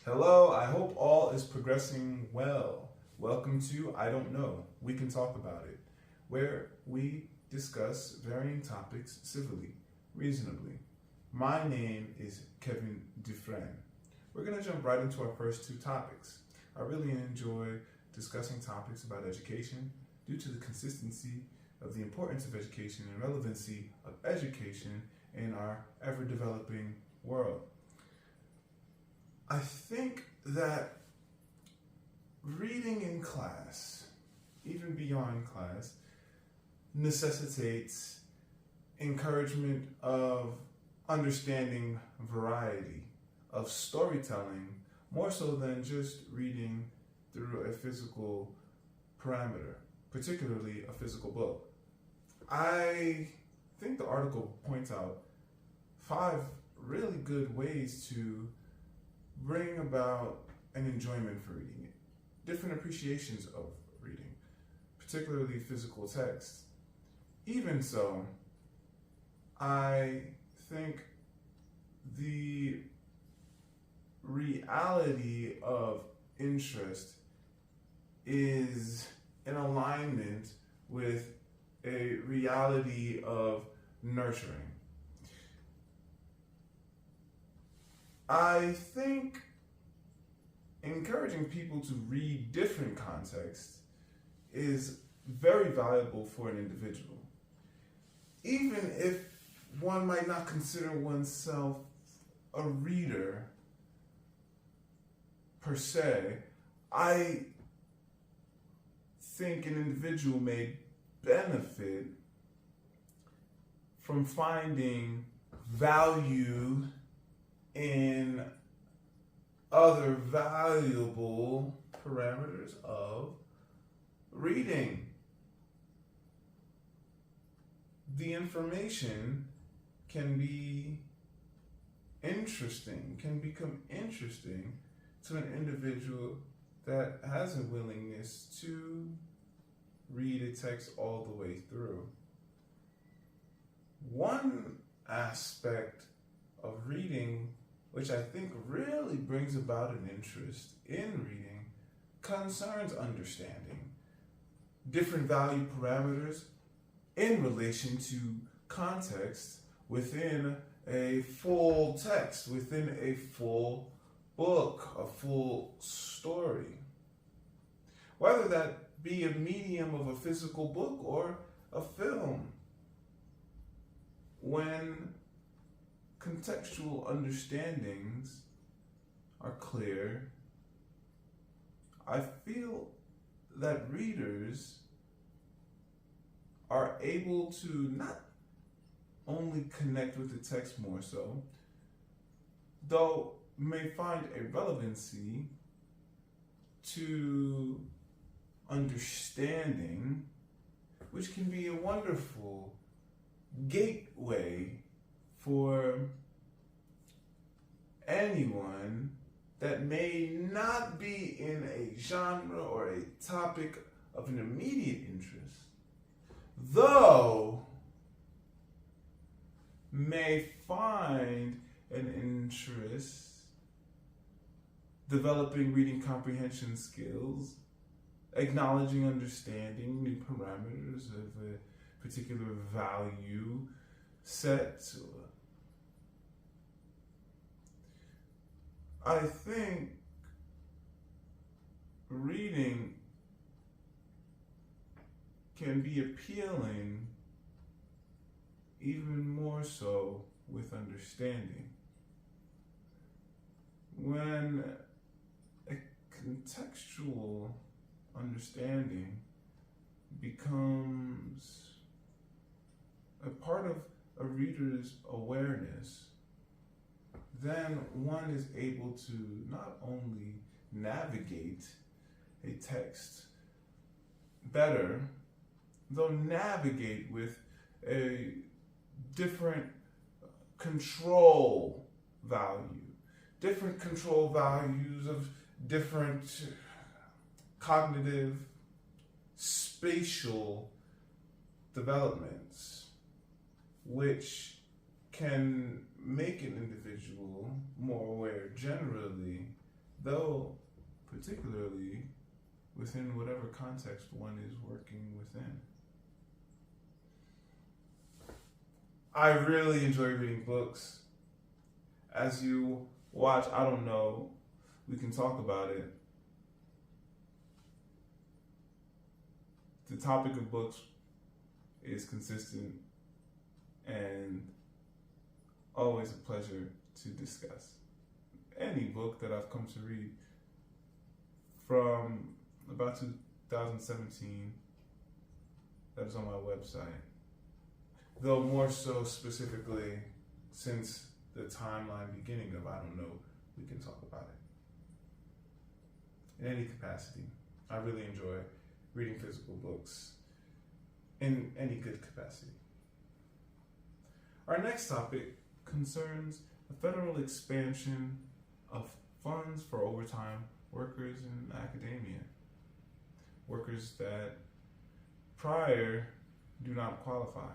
Hello, I hope all is progressing well. Welcome to I Don't Know, We Can Talk About It, where we discuss varying topics civilly, reasonably. My name is Kevin Dufresne. We're going to jump right into our first two topics. I really enjoy discussing topics about education due to the consistency of the importance of education and relevancy of education in our ever-developing world. I think that reading in class, even beyond class, necessitates encouragement of understanding variety, of storytelling, more so than just reading through a physical parameter, particularly a physical book. I think the article points out 5 really good ways to bring about an enjoyment for reading it, different appreciations of reading, particularly physical text. Even so, I think the reality of interest is in alignment with a reality of nurturing. I think encouraging people to read different contexts is very valuable for an individual. Even if one might not consider oneself a reader per se, I think an individual may benefit from finding value in other valuable parameters of reading. The information can be interesting, can become interesting to an individual that has a willingness to read a text all the way through. One aspect of reading which I think really brings about an interest in reading, concerns understanding different value parameters in relation to context within a full text, within a full book, a full story. Whether that be a medium of a physical book or a film. When contextual understandings are clear, I feel that readers are able to not only connect with the text more so, though may find a relevancy to understanding, which can be a wonderful gateway for anyone that may not be in a genre or a topic of an immediate interest, though may find an interest developing reading comprehension skills, acknowledging understanding new parameters of a particular value set. I think reading can be appealing even more so with understanding. When a contextual understanding becomes a part of a reader's awareness, then one is able to not only navigate a text better, though navigate with a different control value, different control values of different cognitive, spatial developments, which can make an individual more aware generally though particularly within whatever context one is working within. I really enjoy reading books. As you watch, I don't know, we can talk about it. The topic of books is consistent and always a pleasure to discuss. Any book that I've come to read from about 2017 that is on my website, though more so specifically since the timeline beginning of I don't know, we can talk about it. In any capacity, I really enjoy reading physical books in any good capacity. Our next topic concerns the federal expansion of funds for overtime workers in academia. Workers that prior do not qualify.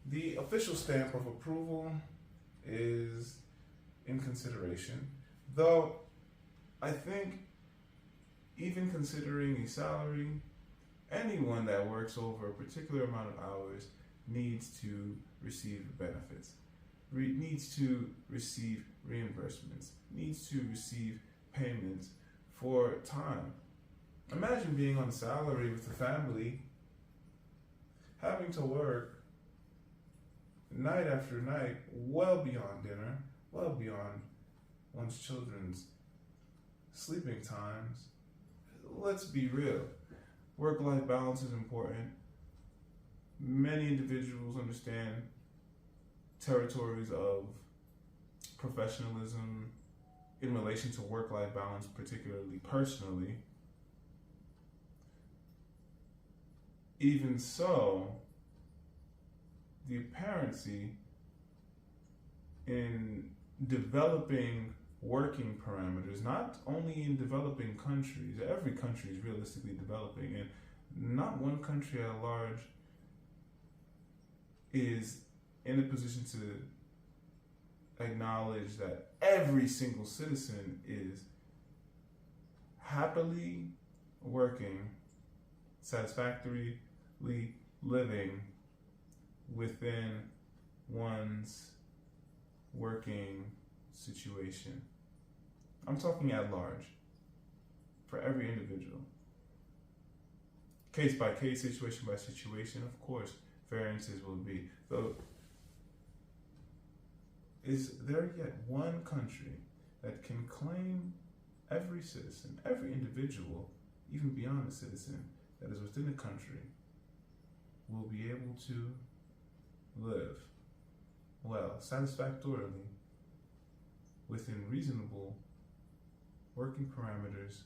The official stamp of approval is in consideration, though I think even considering a salary, anyone that works over a particular amount of hours needs to receive benefits, needs to receive reimbursements, needs to receive payments for time. Imagine being on salary with a family, having to work night after night, well beyond dinner, well beyond one's children's sleeping times. Let's be real. Work-life balance is important. Many individuals understand territories of professionalism in relation to work-life balance, particularly personally. Even so, the apparency in developing working parameters, not only in developing countries, every country is realistically developing, and not one country at large is in a position to acknowledge that every single citizen is happily working, satisfactorily living within one's working situation. I'm talking at large, for every individual. Case by case, situation by situation, of course, variances will be. Though, is there yet one country that can claim every citizen, every individual, even beyond the citizen, that is within the country, will be able to live well, satisfactorily, within reasonable working parameters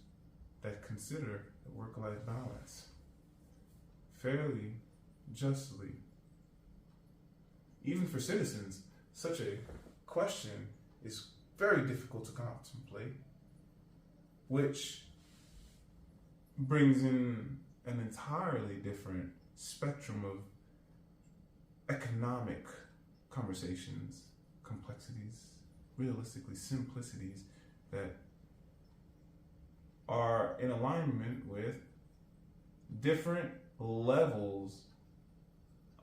that consider the work-life balance fairly, justly? Even for citizens, such a question is very difficult to contemplate, which brings in an entirely different spectrum of economic conversations, complexities, realistically simplicities that are in alignment with different levels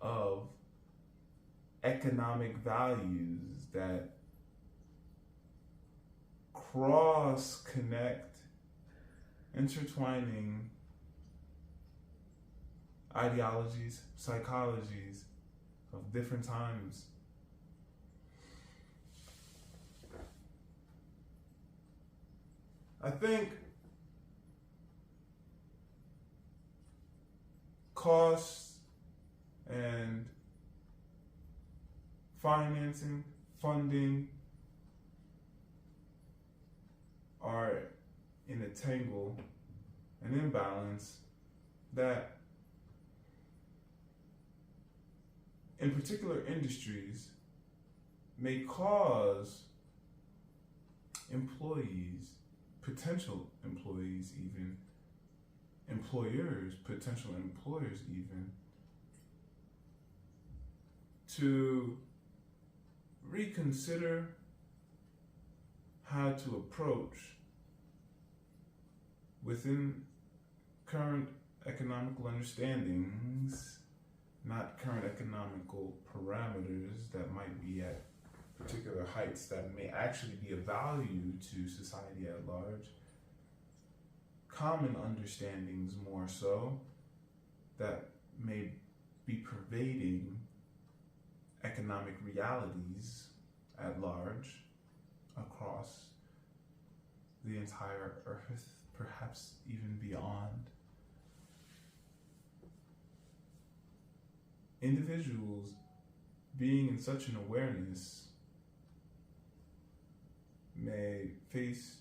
of economic values that cross-connect, intertwining ideologies, psychologies of different times. I think costs and financing, funding are in a tangle, an imbalance that in particular industries may cause employees, potential employees even, employers, potential employers even, to reconsider how to approach within current economical understandings, not current economical parameters that might be at particular heights that may actually be of value to society at large, common understandings more so that may be pervading economic realities at large across the entire earth, perhaps even beyond. Individuals being in such an awareness may face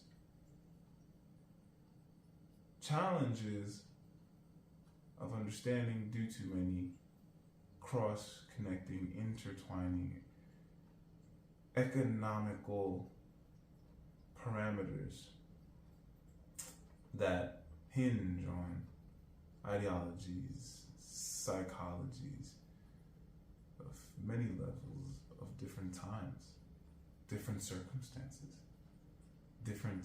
challenges of understanding due to many cross-connecting, intertwining economical parameters that hinge on ideologies, psychologies of many levels, of different times, different circumstances, different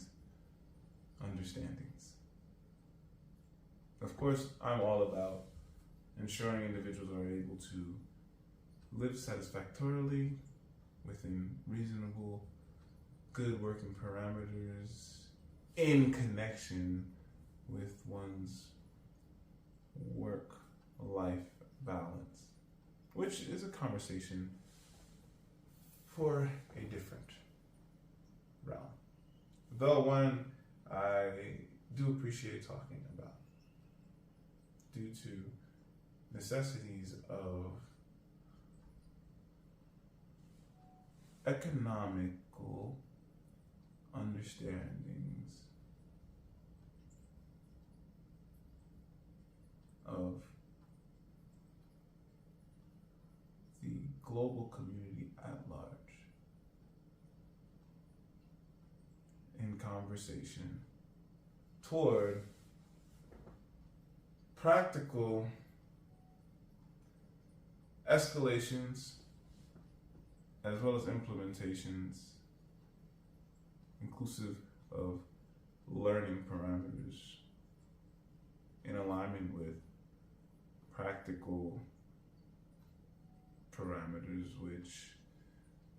understandings. Of course, I'm all about ensuring individuals are able to live satisfactorily within reasonable, good working parameters in connection with one's work-life balance, which is a conversation for a different realm, though one I do appreciate talking about due to necessities of economical understandings of the global community at large in conversation toward practical escalations as well as implementations inclusive of learning parameters in alignment with practical parameters which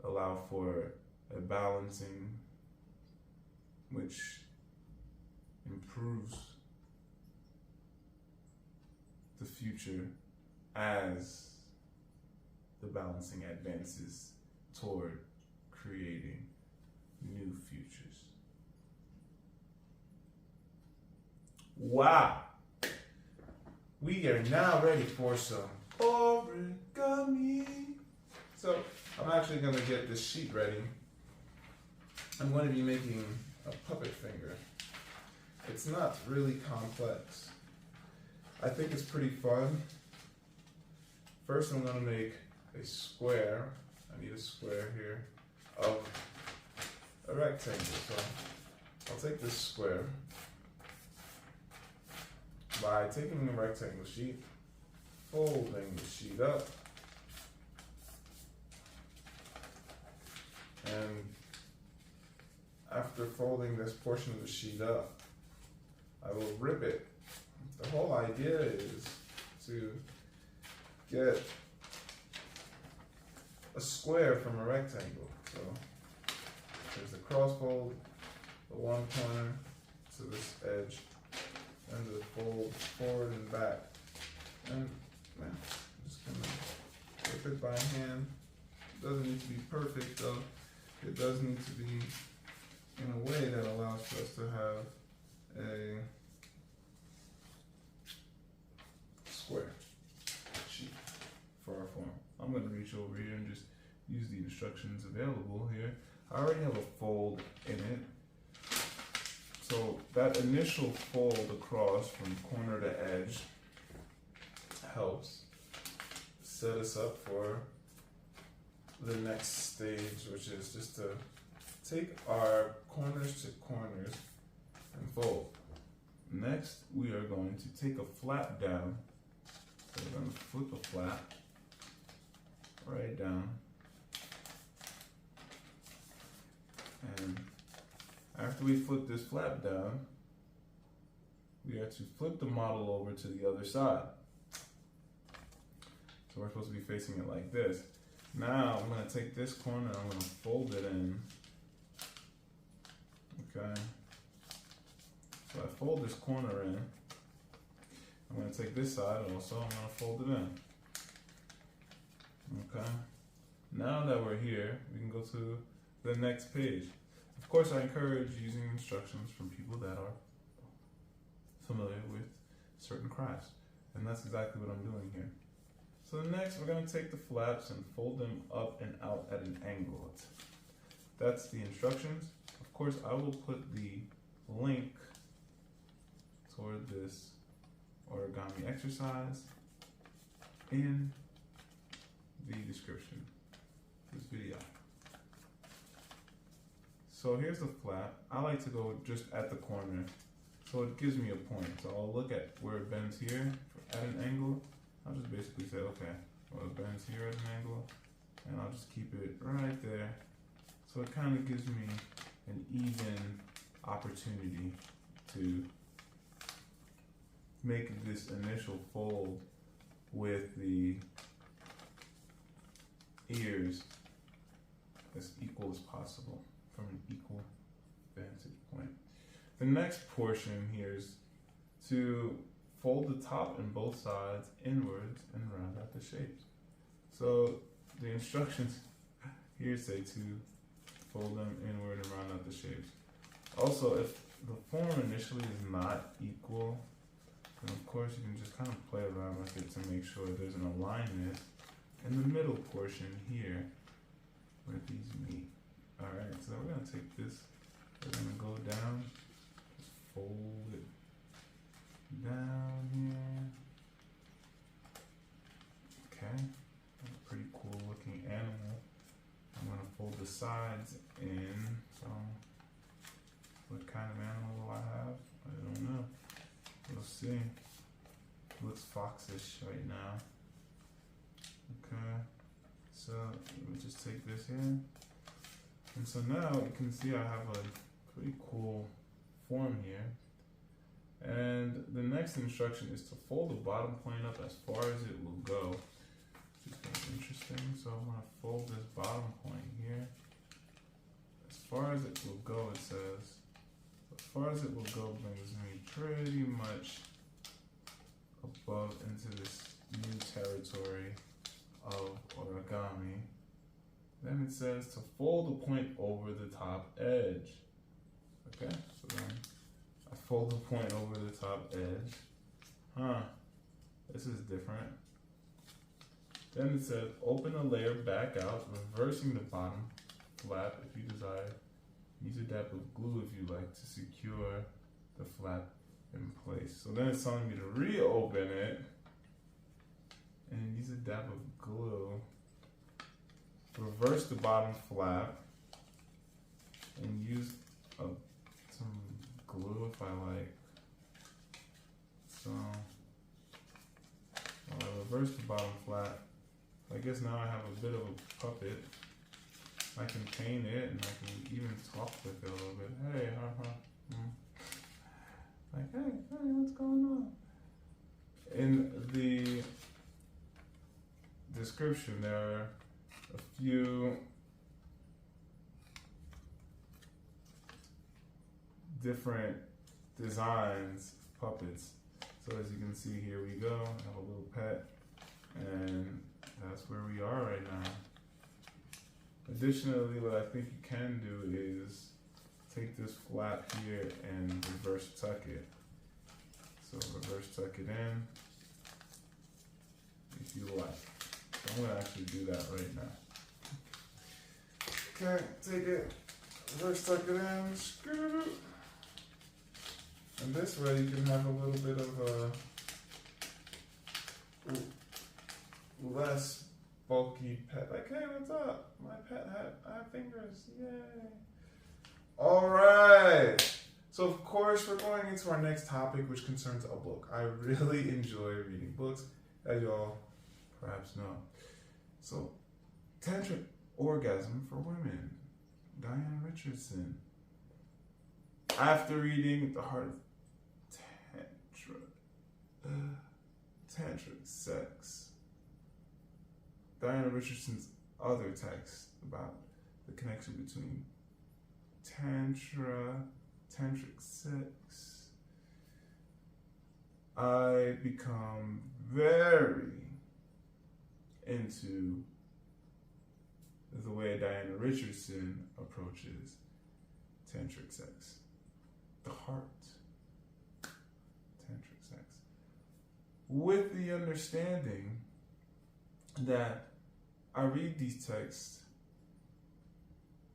allow for a balancing which improves the future as the balancing advances toward creating new futures. Wow! We are now ready for some origami. So I'm actually going to get this sheet ready. I'm going to be making a puppet finger. It's not really complex. I think it's pretty fun. First I'm going to make a square. I need a square here of a rectangle. So I'll take this square by taking the rectangle sheet, folding the sheet up, and after folding this portion of the sheet up, I will rip it. The whole idea is to get a square from a rectangle. So there's the cross fold, the one corner to this edge, and the fold forward and back. And I'm just gonna rip it by hand. It doesn't need to be perfect though. It does need to be in a way that allows for us to have a square sheet for our form. I'm going to reach over here and just use the instructions available here. I already have a fold in it. So that initial fold across from corner to edge helps set us up for the next stage, which is just to take our corners to corners and fold. Next, we are going to take a flap down. So we're going to flip a flap right down and After we flip this flap down, we are to flip the model over to the other side. So we're supposed to be facing it like this. Now I'm going to take this corner, I'm going to fold it in. Okay. So I fold this corner in. I'm going to take this side also, I'm going to fold it in. Okay. Now that we're here, we can go to the next page. Of course, I encourage using instructions from people that are familiar with certain crafts. And that's exactly what I'm doing here. So next, we're going to take the flaps and fold them up and out at an angle. That's the instructions. Of course, I will put the link toward this origami exercise in the description of this video. So here's the flap. I like to go just at the corner, so it gives me a point. So I'll look at where it bends here at an angle. I'll just basically say, okay, well, it bends here at an angle, and I'll just keep it right there. So it kind of gives me an even opportunity to make this initial fold with the ears as equal as possible from an equal vantage point. The next portion here is to fold the top and both sides inwards and round out the shapes. So the instructions here say to fold them inward and round out the shapes. Also, if the form initially is not equal, then of course you can just kind of play around with it to make sure there's an alignment in the middle portion here where these meet. Alright, so we're going to take this, we're going to go down, just fold it down here. Okay, pretty cool looking animal. I'm going to fold the sides in. So what kind of animal will I have? I don't know. We'll see. It looks foxish right now. Okay, so we'll just take this here. And so now you can see I have a pretty cool form here. And the next instruction is to fold the bottom plane up as far as it will go, which is kind of interesting. So I'm going to fold this bottom point here. As far as it will go, it says, as far as it will go brings me pretty much above into this new territory of origami. Then it says to fold the point over the top edge. Okay, so then I fold the point over the top edge. This is different. Then it says open the layer back out, reversing the bottom flap if you desire. Use a dab of glue if you like to secure the flap in place. So then it's telling me to reopen it and use a dab of glue. Reverse the bottom flap and use some glue if I like. So I reverse the bottom flap. I guess now I have a bit of a puppet. I can paint it and I can even talk with it a little bit. Hey, Like, hey, what's going on? In the description, there are a few different designs, puppets. So as you can see, here we go. I have a little pet, and that's where we are right now. Additionally, what I think you can do is take this flap here and reverse tuck it. So reverse tuck it in if you like. So I'm gonna actually do that right now. Okay, take it, reverse tuck it in, screw. And this way you can have a little bit of a less bulky pet. Like, hey, what's up? My pet I have fingers, yay. All right. So of course we're going into our next topic, which concerns a book. I really enjoy reading books, as y'all perhaps know. So, Tantric Orgasm for Women, Diane Richardson. After reading The Heart of Tantric Sex, Diana Richardson's other text about the connection between tantric sex, I become very into the way Diana Richardson approaches tantric sex. The heart, tantric sex. With the understanding that I read these texts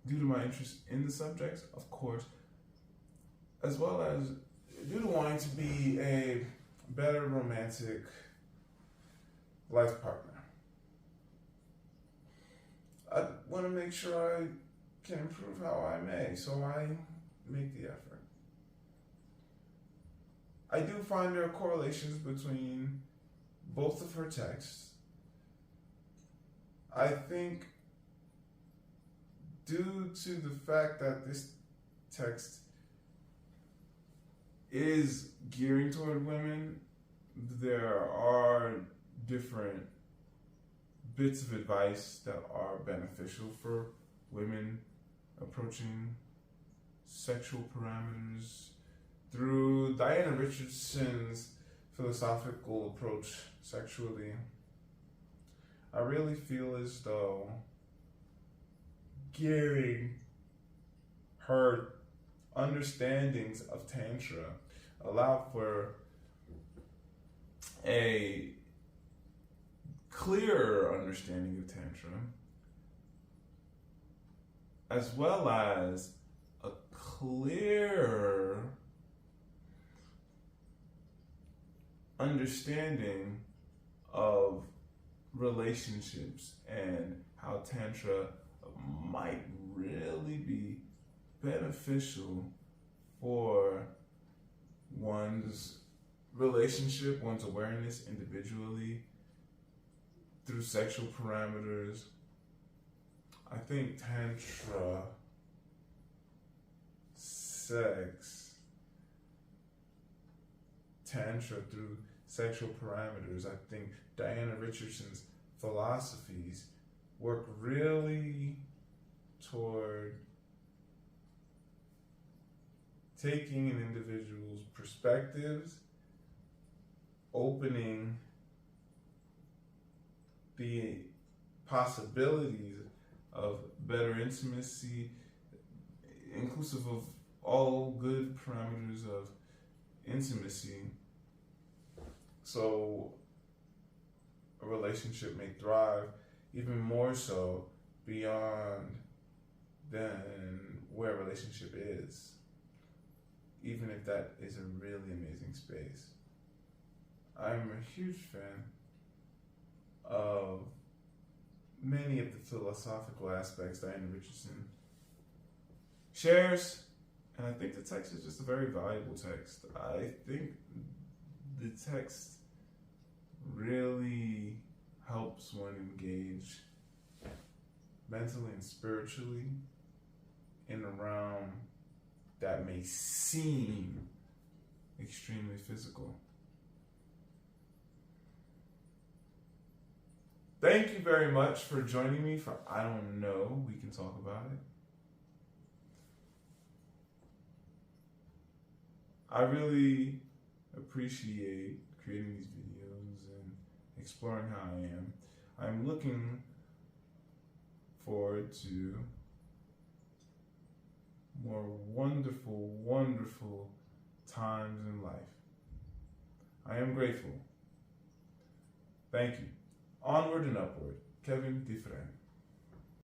due to my interest in the subjects, of course, as well as due to wanting to be a better romantic life partner. I want to make sure I can improve how I may, so I make the effort. I do find there are correlations between both of her texts. I think due to the fact that this text is gearing toward women, there are different bits of advice that are beneficial for women approaching sexual parameters through Diana Richardson's philosophical approach sexually. I really feel as though gearing her understandings of Tantra allow for a clearer understanding of Tantra, as well as a clearer understanding of relationships and how Tantra might really be beneficial for one's relationship, one's awareness individually, through sexual parameters. I think Tantra through sexual parameters, I think Diana Richardson's philosophies work really toward taking an individual's perspectives, opening the possibilities of better intimacy, inclusive of all good parameters of intimacy, so a relationship may thrive even more so beyond than where a relationship is, even if that is a really amazing space. I'm a huge fan of many of the philosophical aspects Diana Richardson shares, and I think the text is just a very valuable text. I think the text really helps one engage mentally and spiritually in a realm that may seem extremely physical. Thank you very much for joining me for I Don't Know, We Can Talk About It. I really appreciate creating these videos and exploring how I am. I'm looking forward to more wonderful, wonderful times in life. I am grateful. Thank you. Onward and Upward, Dufresne.